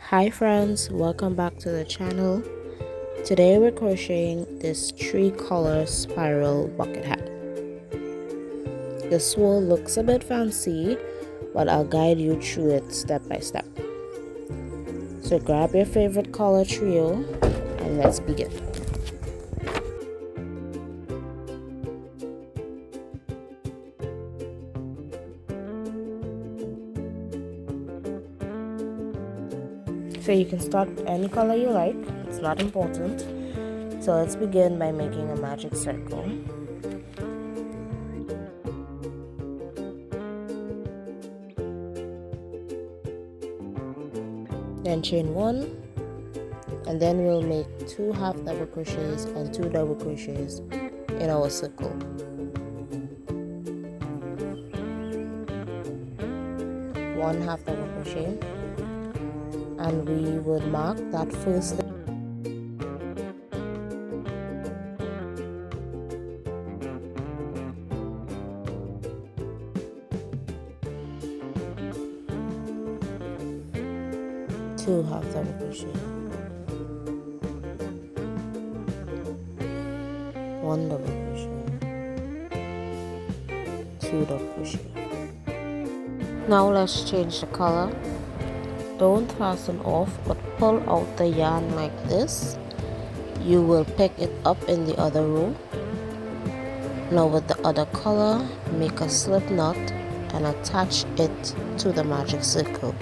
Hi friends, welcome back to the channel. Today we're crocheting this 3-color spiral bucket hat. The swirl looks a bit fancy, but I'll guide you through it step by step. So grab your favorite color trio and let's begin. So you can start with any color you like, it's not important. So let's begin by making a magic circle. Then chain 1, and then we'll make 2 half double crochets and 2 double crochets in our circle. One half double crochet, and we would mark that first step. Two half double crochet, one double crochet, 2 double crochet. Now let's change the color. Don't fasten off, but pull out the yarn like this. You will pick it up in the other row. Now with the other color, make a slip knot and attach it to the magic circle.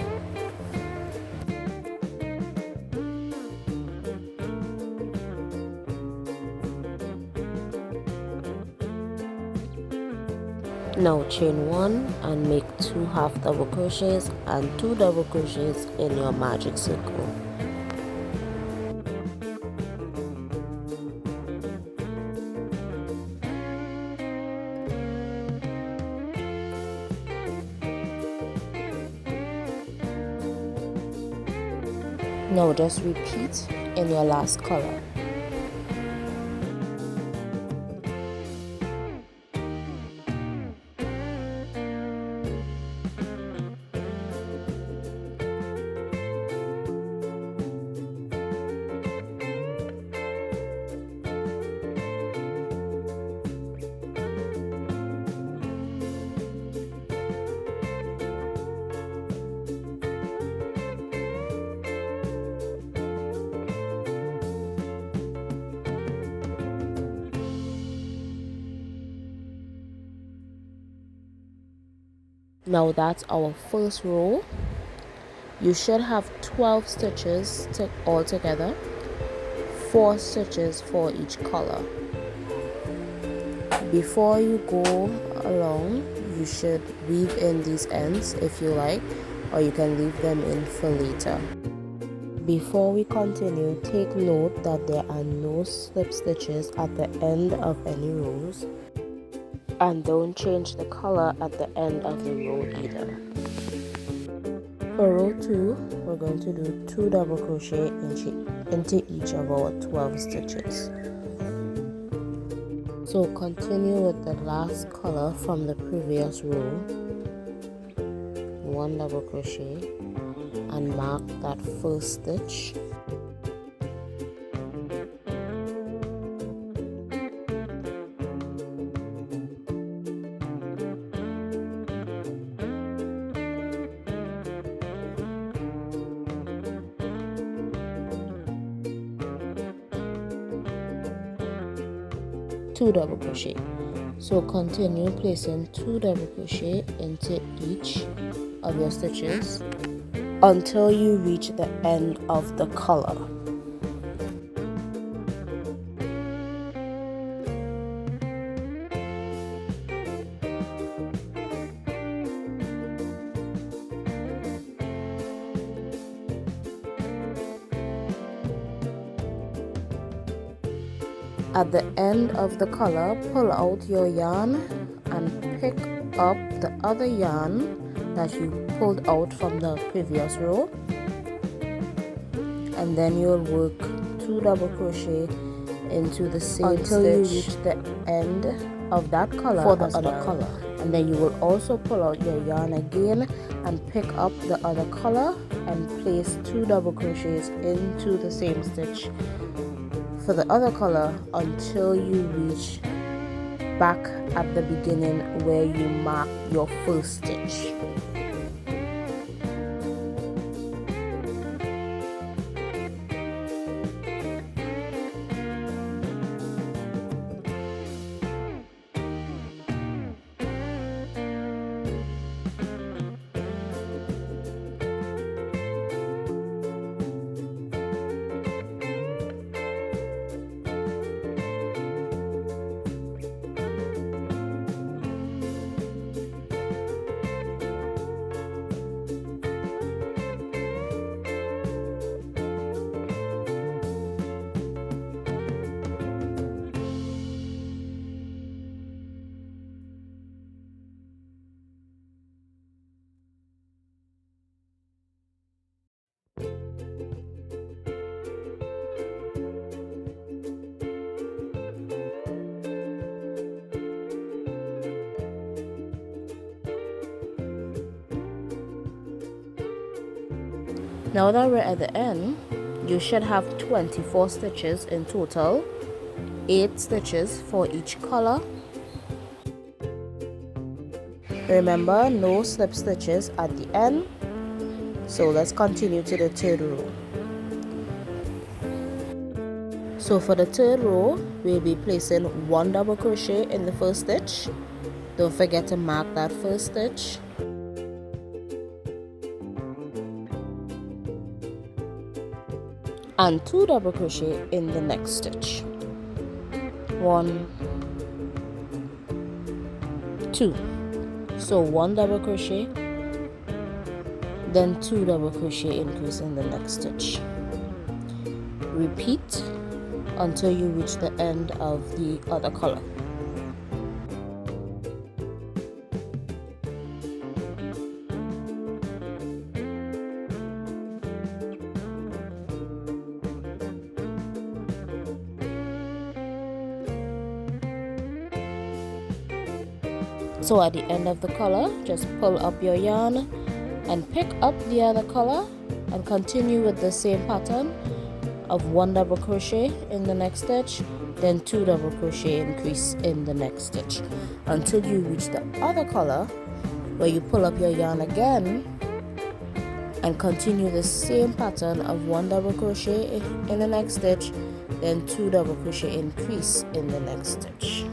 Now chain 1 and make 2 half double crochets and 2 double crochets in your magic circle. Now just repeat in your last color. Now that's our first row. You should have 12 stitches all together, 4 stitches for each color. Before you go along, you should weave in these ends if you like, or you can leave them in for later. Before we continue, take note that there are no slip stitches at the end of any rows. And don't change the color at the end of the row either. For row 2, we're going to do 2 double crochet into each of our 12 stitches. So continue with the last color from the previous row. 1 double crochet and mark that first stitch. Two double crochet. So continue placing 2 double crochet into each of your stitches until you reach the end of the color. At the end of the color, pull out your yarn and pick up the other yarn that you pulled out from the previous row, and then you'll work 2 double crochet into the same until you reach the end of that color for the other color, and then you will also pull out your yarn again and pick up the other color and place 2 double crochets into the same stitch for the other color until you reach back at the beginning where you mark your first stitch. Now that we're at the end, you should have 24 stitches in total, 8 stitches for each color. Remember, no slip stitches at the end. So let's continue to the third row. So for the third row, we'll be placing 1 double crochet in the first stitch. Don't forget to mark that first stitch. And 2 double crochet in the next stitch. 1, 2. So 1 double crochet, then 2 double crochet increase in the next stitch. Repeat until you reach the end of the other color. So at the end of the color, just pull up your yarn and pick up the other color and continue with the same pattern of 1 double crochet in the next stitch, then 2 double crochet increase in the next stitch until you reach the other color, where you pull up your yarn again and continue the same pattern of 1 double crochet in the next stitch, then 2 double crochet increase in the next stitch.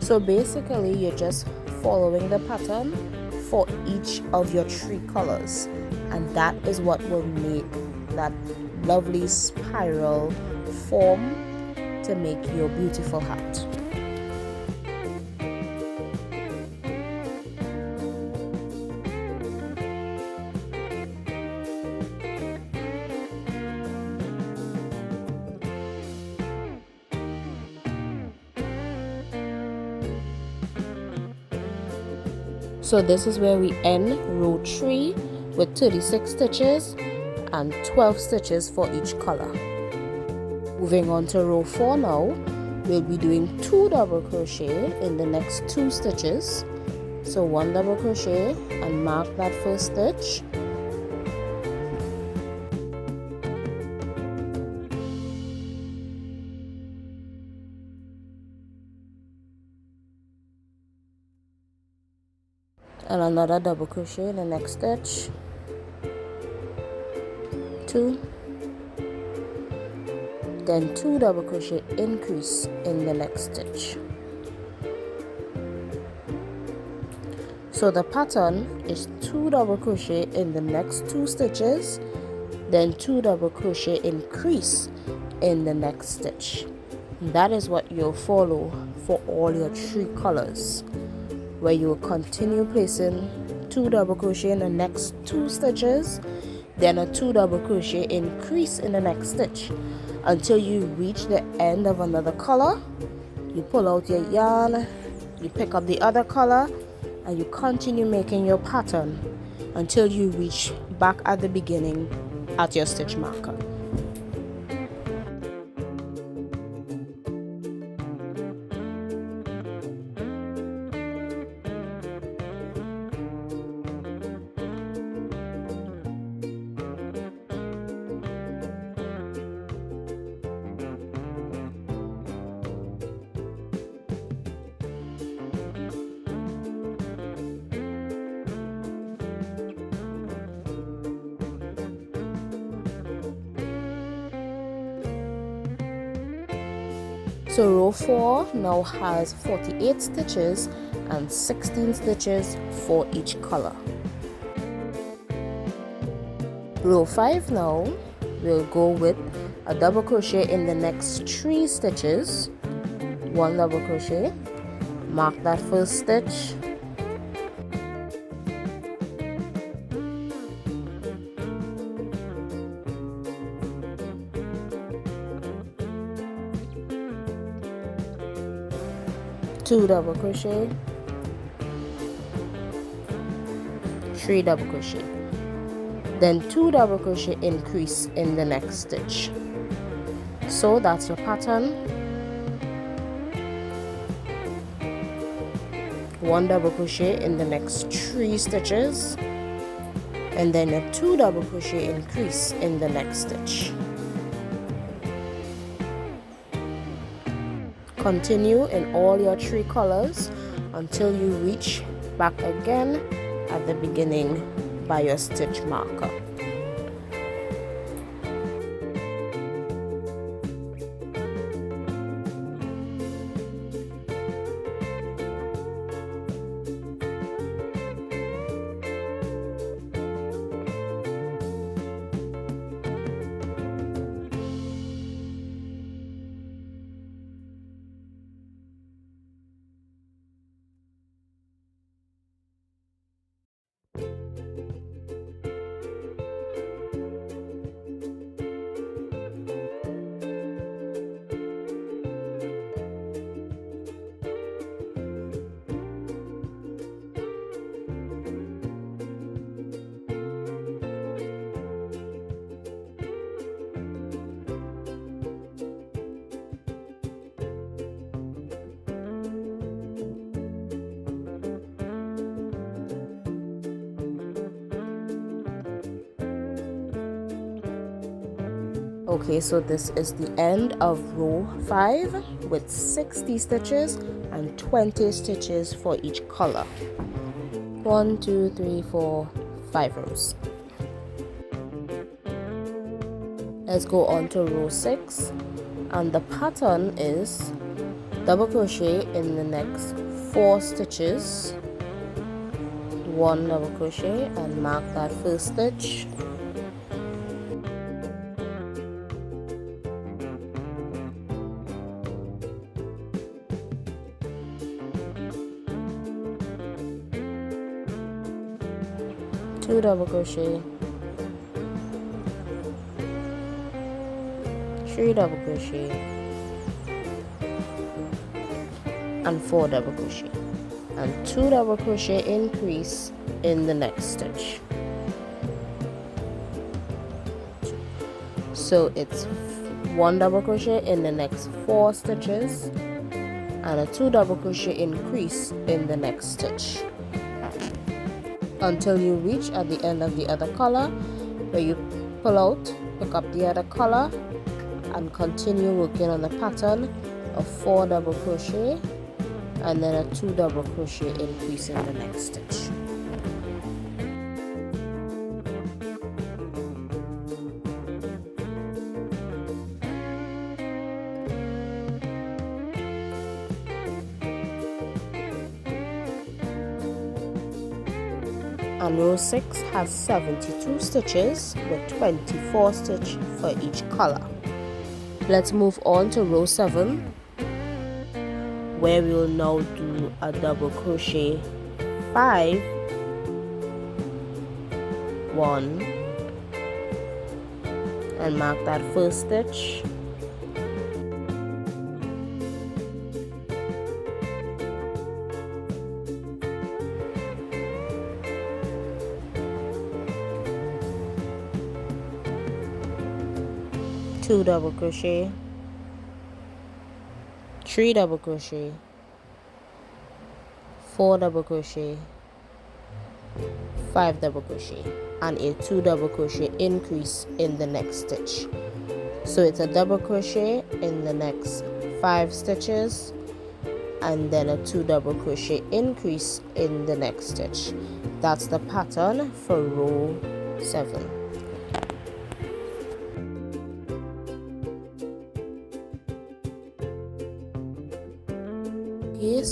So basically you're just following the pattern for each of your 3 colors, and that is what will make that lovely spiral form to make your beautiful hat. So this is where we end row 3 with 36 stitches and 12 stitches for each color. Moving on to row 4 now, we'll be doing 2 double crochet in the next 2 stitches. So 1 double crochet and mark that first stitch. And another double crochet in the next stitch, 2, then 2 double crochet increase in the next stitch. So the pattern is 2 double crochet in the next 2 stitches, then 2 double crochet increase in the next stitch. And that is what you'll follow for all your 3 colors, where you will continue placing 2 double crochet in the next 2 stitches, then a 2 double crochet increase in the next stitch until you reach the end of another color. You pull out your yarn, you pick up the other color, and you continue making your pattern until you reach back at the beginning at your stitch marker. So row 4 now has 48 stitches and 16 stitches for each color. Row 5 now will go with a double crochet in the next 3 stitches, 1 double crochet, mark that first stitch, two double crochet, 3 double crochet, then 2 double crochet increase in the next stitch. So that's your pattern. 1 double crochet in the next 3 stitches, and then a 2 double crochet increase in the next stitch. Continue in all your 3 colors until you reach back again at the beginning by your stitch marker. Okay, so this is the end of row 5 with 60 stitches and 20 stitches for each color. 1, 2, 3, 4, 5 rows. Let's go on to row 6, and the pattern is double crochet in the next 4 stitches, 1 double crochet, and mark that first stitch. Two double crochet, 3 double crochet, and 4 double crochet, and 2 double crochet increase in the next stitch. So it's 1 double crochet in the next 4 stitches and a 2 double crochet increase in the next stitch until you reach at the end of the other color, where you pull out, pick up the other color, and continue working on the pattern of 4 double crochet and then a 2 double crochet increase in the next stitch. And row 6 has 72 stitches with 24 stitches for each color. Let's move on to row 7, where we will now do a double crochet 5, 1, and mark that first stitch. Two double crochet, 3 double crochet, 4 double crochet, 5 double crochet, and a 2 double crochet increase in the next stitch. So it's a double crochet in the next 5 stitches and then a 2 double crochet increase in the next stitch. That's the pattern for row 7.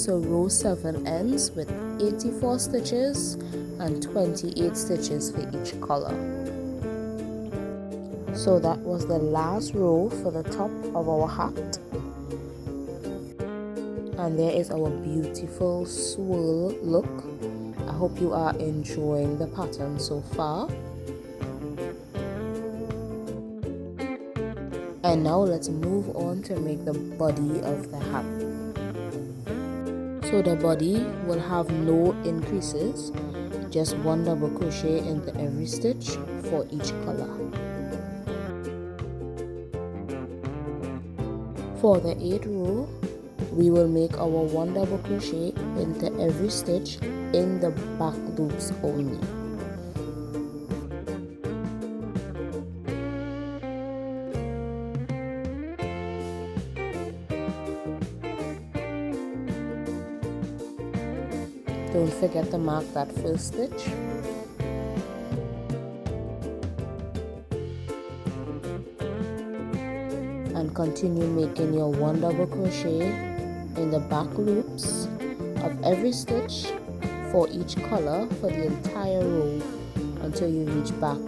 So row 7 ends with 84 stitches and 28 stitches for each color. So that was the last row for the top of our hat. And there is our beautiful swirl look. I hope you are enjoying the pattern so far. And now let's move on to make the body of the hat. So the body will have no increases, just one double crochet into every stitch for each color. For the 8th row, we will make our one double crochet into every stitch in the back loops only. Don't forget to mark that first stitch. And continue making your one double crochet in the back loops of every stitch for each color for the entire row until you reach back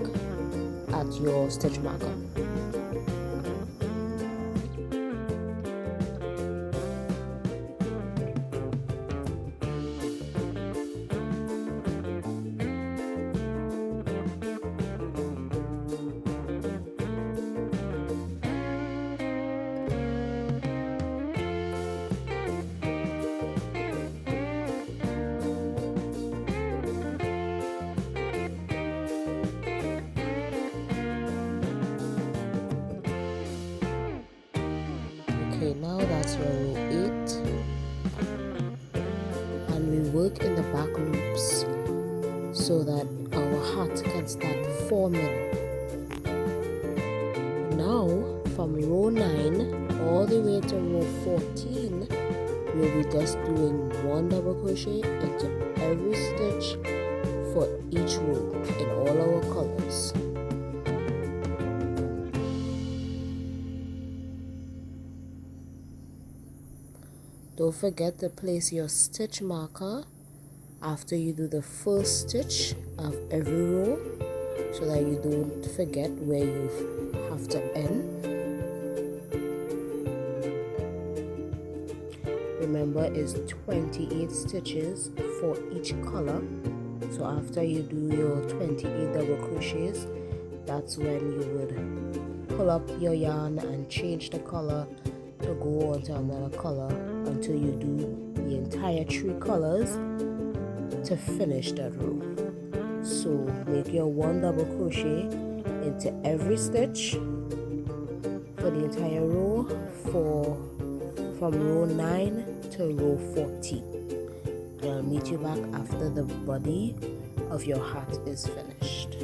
at your stitch marker. Okay, now that's your row 8, and we work in the back loops so that our hat can start forming. Now from row 9 all the way to row 14, we'll be just doing one double crochet into every stitch for each row in all our colors. Don't forget to place your stitch marker after you do the first stitch of every row so that you don't forget where you have to end. Remember, it's 28 stitches for each color. So after you do your 28 double crochets, that's when you would pull up your yarn and change the color to go on to another color until you do the entire 3 colors to finish that row. So make your one double crochet into every stitch for the entire row from row 9 to row 14. And I'll meet you back after the body of your hat is finished.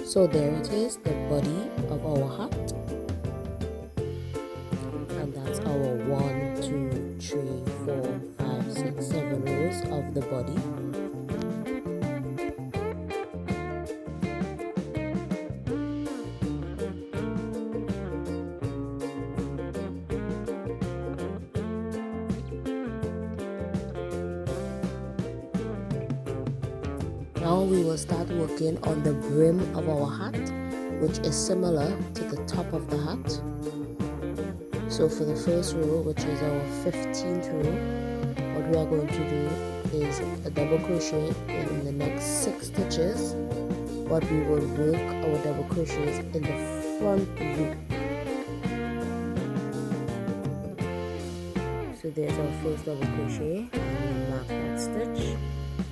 So there it is, the body of our hat, and that's our 1, 2, 3, 4, 5, 6, 7 rows of the body. Now we will start working on the brim of our hat, which is similar to the top of the hat. So for the first row, which is our 15th row, what we are going to do is a double crochet in the next 6 stitches, but we will work our double crochets in the front loop. So there's our first double crochet, and we mark that stitch,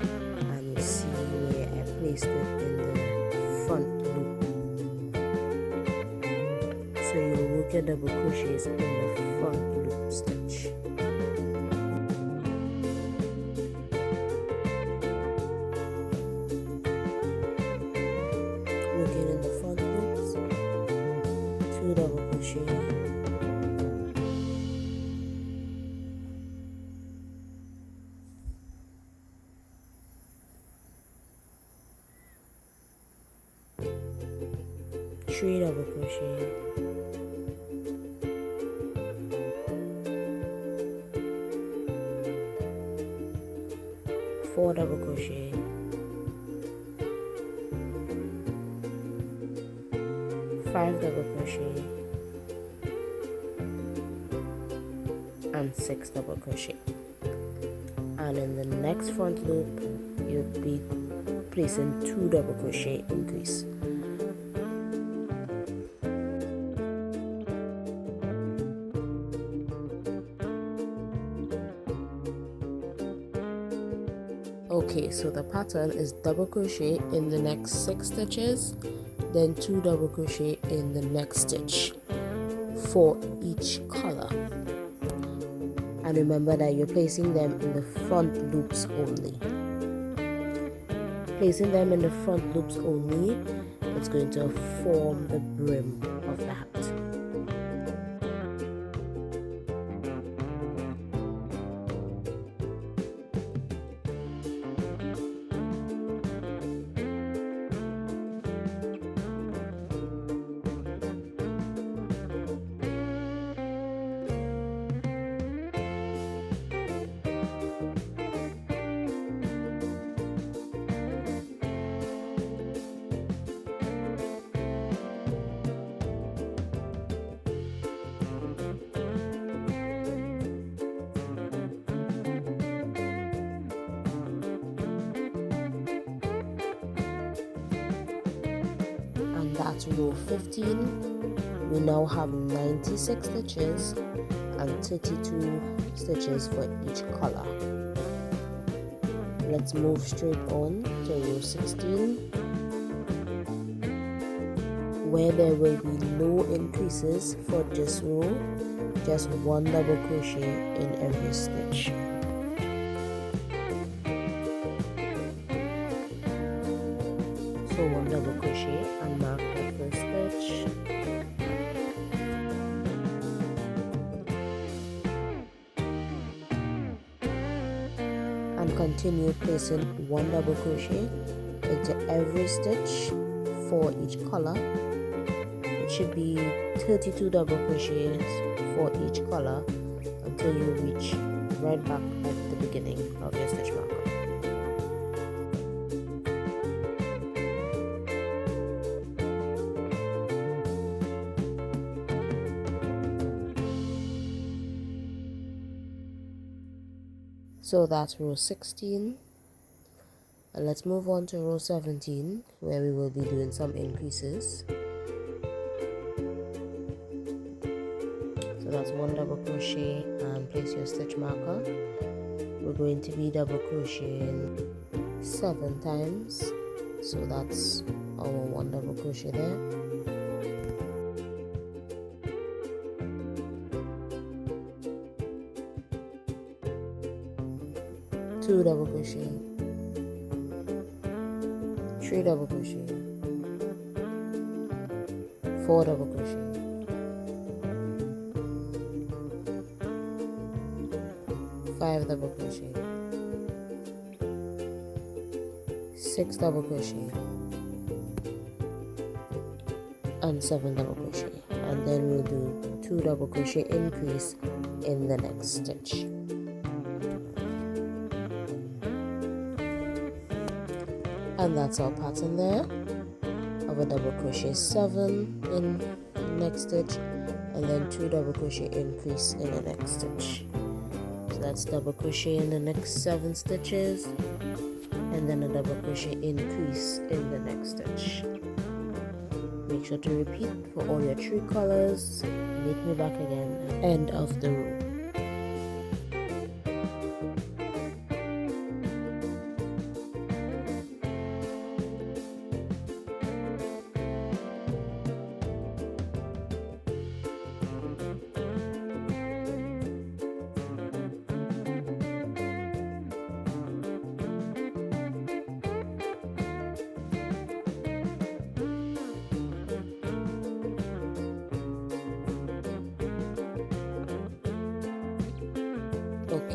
and we see placed it in the front loop. So you will work your double crochets in the front loop stitch. Working in the front loops, 2 double crochet, 3 double crochet, 4 double crochet, 5 double crochet, and 6 double crochet. And in the next front loop you'll be placing 2 double crochet increase. Okay, so the pattern is double crochet in the next 6 stitches, then 2 double crochet in the next stitch for each color. And remember that you're placing them in the front loops only. Placing them in the front loops only, it's going to form the brim of the hat. That's row 15. We now have 96 stitches and 32 stitches for each color. Let's move straight on to row 16, where there will be no increases for this row, just 1 double crochet in every stitch. So 1 double crochet and mark the first stitch, and continue placing 1 double crochet into every stitch for each color. It should be 32 double crochets for each color until you reach right back at the beginning of your stitch marker. So that's row 16, and let's move on to row 17, where we will be doing some increases. So that's 1 double crochet and place your stitch marker. We're going to be double crocheting 7 times, so that's our 1 double crochet there. Two double crochet, 3 double crochet, 4 double crochet, 5 double crochet, 6 double crochet, and 7 double crochet, and then we'll do 2 double crochet increase in the next stitch. And that's our pattern there of a double crochet 7 in the next stitch, and then 2 double crochet increase in the next stitch. So that's double crochet in the next 7 stitches, and then a double crochet increase in the next stitch. Make sure to repeat for all your 3 colors. Meet me back again at the end of the row.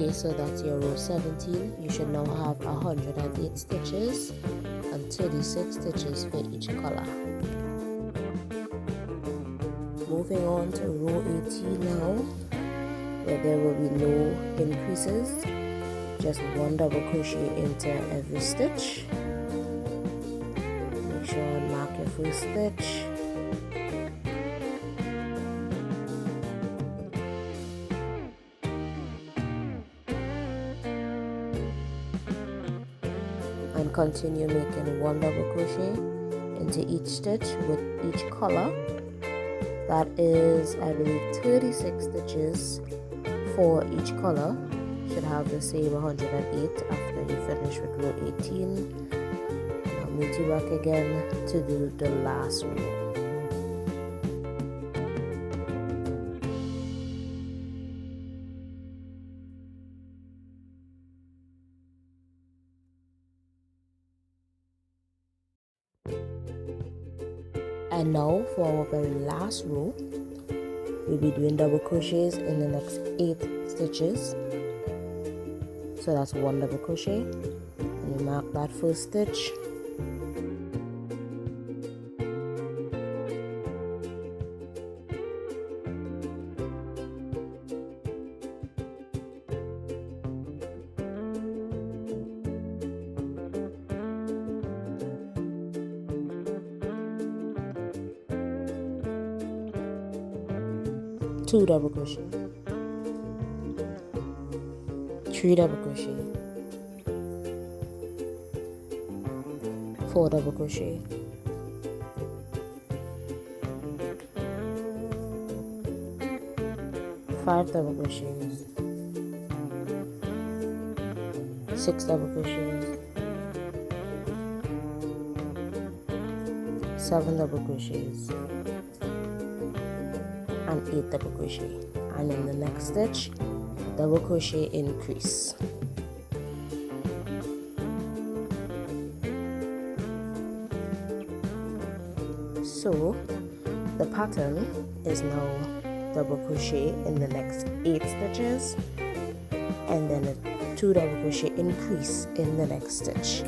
Okay, so that's your row 17. You should now have 108 stitches and 36 stitches for each color. Moving on to row 18 now, where there will be no increases, just one double crochet into every stitch. Make sure and mark your first stitch. And continue making one double crochet into each stitch with each color. That is, I believe, 36 stitches for each color. Should have the same 108 after you finish with row 18. And I'll meet you back again to do the last row. And now for our very last row, we'll be doing double crochets in the next 8 stitches. So that's one double crochet, and you mark that first stitch. Two double crochet, 3 double crochet, 4 double crochet, 5 double crochets, 6 double crochets, 7 double crochets, and 8 double crochet. And in the next stitch, double crochet increase. So the pattern is now double crochet in the next 8 stitches, and then a 2 double crochet increase in the next stitch.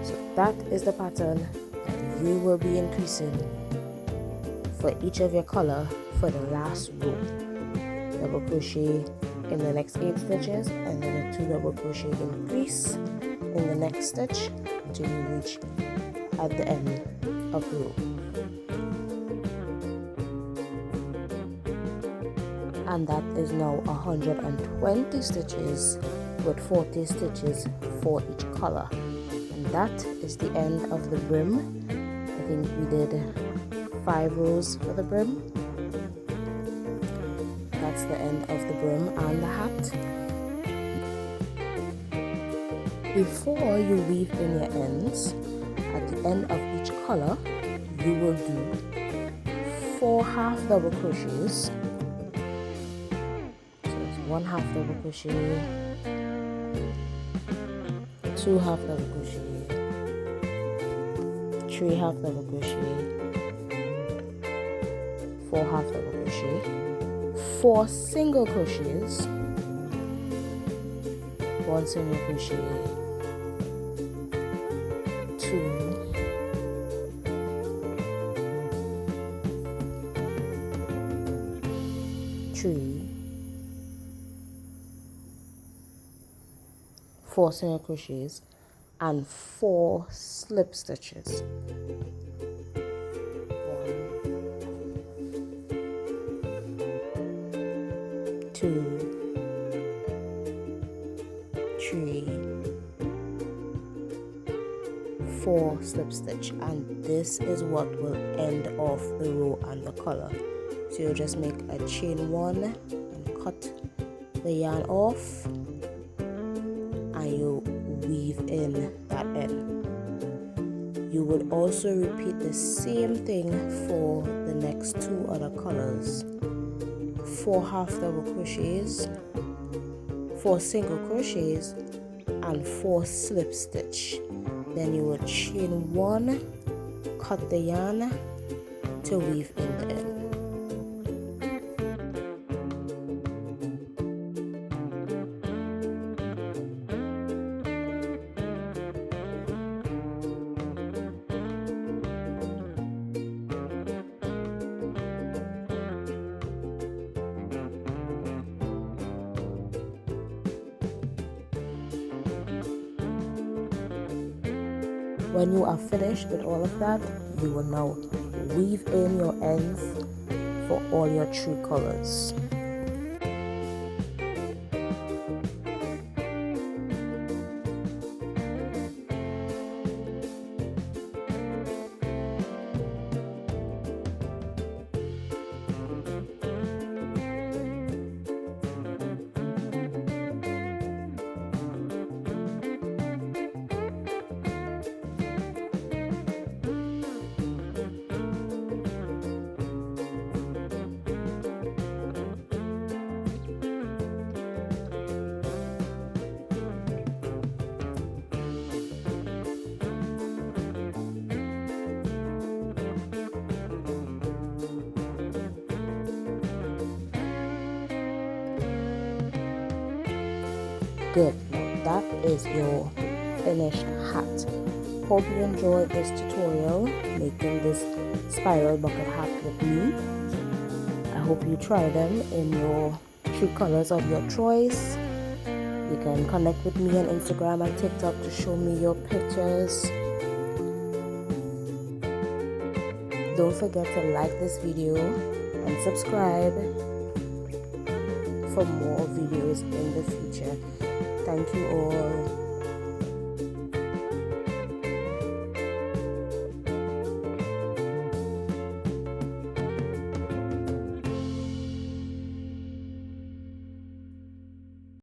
So that is the pattern that you will be increasing for each of your color for the last row. Double crochet in the next 8 stitches, and then a 2 double crochet increase in the next stitch until you reach at the end of the row. And that is now 120 stitches with 40 stitches for each color. And that is the end of the brim. I think we did 5 rows for the brim. That's the end of the brim and the hat. Before you weave in your ends, at the end of each color, you will do 4 half double crochets. So it's 1 half double crochet, 2 half double crochet, 3 half double crochet, 4 half double crochet, 4 single crochets, 1 single crochet, 2, 3, 4 single crochets, and 4 slip stitches. 2, 3, 4 slip stitch, and this is what will end off the row and the color. So you just make a chain 1 and cut the yarn off, and you weave in that end. You would also repeat the same thing for the next 2 other colors. 4 half double crochets, 4 single crochets, and 4 slip stitch. Then you will chain 1, cut the yarn to weave in the end. When you are finished with all of that, you will now weave in your ends for all your 3 colors. Good. Now that is your finished hat. Hope you enjoyed this tutorial making this spiral bucket hat with me. I hope you try them in your 3 colors of your choice. You can connect with me on Instagram and TikTok to show me your pictures. Don't forget to like this video and subscribe for more videos in the future. Thank you all.